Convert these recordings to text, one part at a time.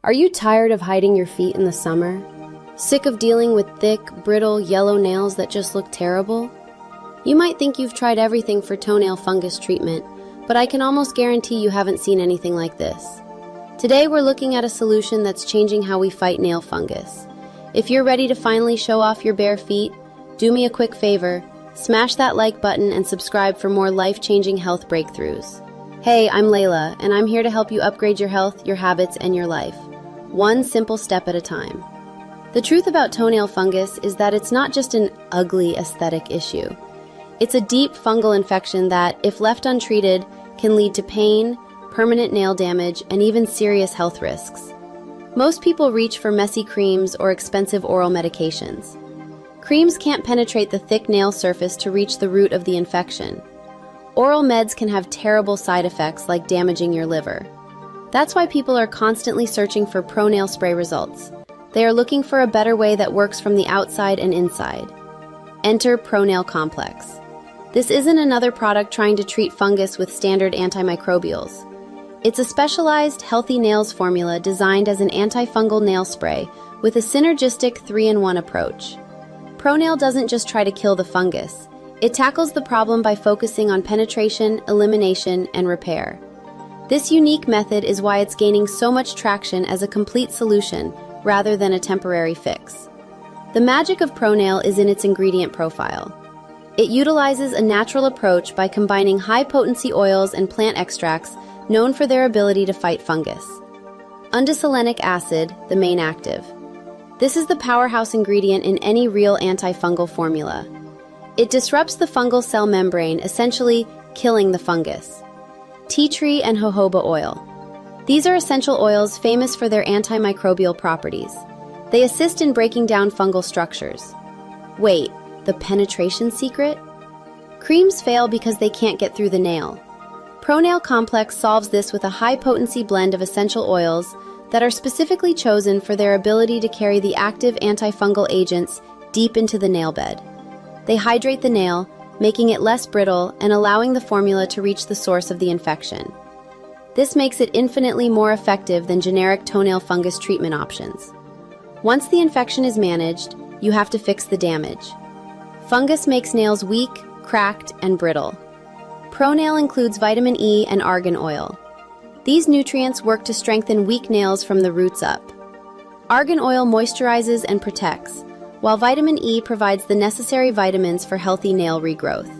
Are you tired of hiding your feet in the summer? Sick of dealing with thick, brittle, yellow nails that just look terrible? You might think you've tried everything for toenail fungus treatment, but I can almost guarantee you haven't seen anything like this. Today we're looking at a solution that's changing how we fight nail fungus. If you're ready to finally show off your bare feet, do me a quick favor, smash that like button and subscribe for more life-changing health breakthroughs. Hey, I'm Layla, and I'm here to help you upgrade your health, your habits, and your life, one simple step at a time. The truth about toenail fungus is that it's not just an ugly aesthetic issue. It's a deep fungal infection that, if left untreated, can lead to pain, permanent nail damage, and even serious health risks. Most people reach for messy creams or expensive oral medications. Creams can't penetrate the thick nail surface to reach the root of the infection. Oral meds can have terrible side effects like damaging your liver. That's why people are constantly searching for ProNail spray results. They are looking for a better way that works from the outside and inside. Enter ProNail Complex. This isn't another product trying to treat fungus with standard antimicrobials. It's a specialized healthy nails formula designed as an antifungal nail spray with a synergistic 3-in-1 approach. ProNail doesn't just try to kill the fungus. It tackles the problem by focusing on penetration, elimination, and repair. This unique method is why it's gaining so much traction as a complete solution rather than a temporary fix. The magic of ProNail is in its ingredient profile. It utilizes a natural approach by combining high-potency oils and plant extracts known for their ability to fight fungus. Undesolenic acid, the main active. This is the powerhouse ingredient in any real antifungal formula. It disrupts the fungal cell membrane, essentially killing the fungus. Tea tree and jojoba oil. These are essential oils famous for their antimicrobial properties. They assist in breaking down fungal structures. Wait, the penetration secret? Creams fail because they can't get through the nail. ProNail Complex solves this with a high-potency blend of essential oils that are specifically chosen for their ability to carry the active antifungal agents deep into the nail bed. They hydrate the nail, making it less brittle and allowing the formula to reach the source of the infection. This makes it infinitely more effective than generic toenail fungus treatment options. Once the infection is managed, you have to fix the damage. Fungus makes nails weak, cracked, and brittle. ProNail includes vitamin E and argan oil. These nutrients work to strengthen weak nails from the roots up. Argan oil moisturizes and protects, while vitamin E provides the necessary vitamins for healthy nail regrowth.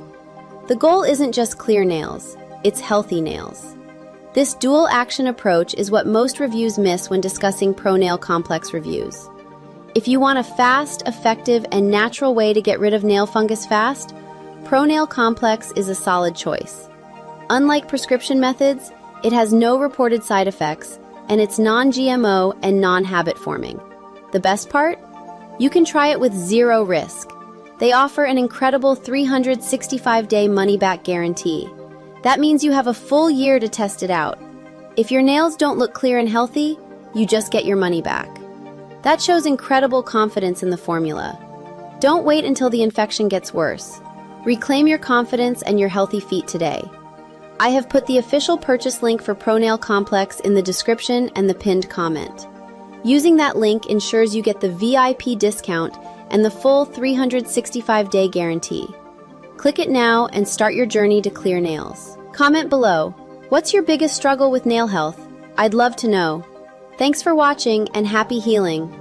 The goal isn't just clear nails, it's healthy nails. This dual-action approach is what most reviews miss when discussing ProNail Complex reviews. If you want a fast, effective, and natural way to get rid of nail fungus fast, ProNail Complex is a solid choice. Unlike prescription methods, it has no reported side effects, and it's non-GMO and non-habit forming. The best part? You can try it with zero risk. They offer an incredible 365-day money-back guarantee. That means you have a full year to test it out. If your nails don't look clear and healthy, you just get your money back. That shows incredible confidence in the formula. Don't wait until the infection gets worse. Reclaim your confidence and your healthy feet today. I have put the official purchase link for ProNail Complex in the description and the pinned comment. Using that link ensures you get the VIP discount and the full 365-day guarantee. Click it now and start your journey to clear nails. Comment below, what's your biggest struggle with nail health? I'd love to know. Thanks for watching and happy healing.